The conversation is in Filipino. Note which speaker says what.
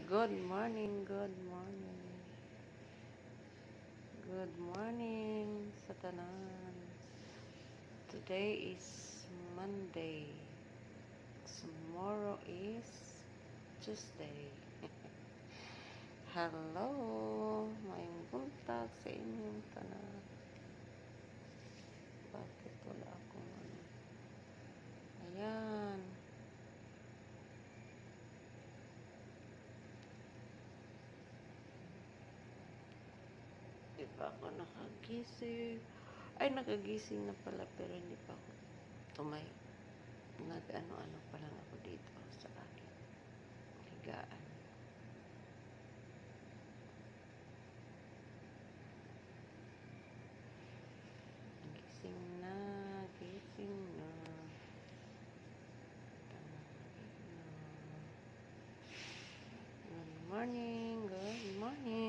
Speaker 1: Good morning, good morning. Good morning sa tanan. Today is Monday. Tomorrow is Tuesday. Hello, mayong buntag sa inyong tanan. Bakit wala akong ano? Ayan. Di pa ako nakagising. Ay, nakagising na pala pero hindi pa ako tumayo. Nag-ano-ano pa lang ako dito sa aking higaan. Gising na, gising na. Good morning, good morning.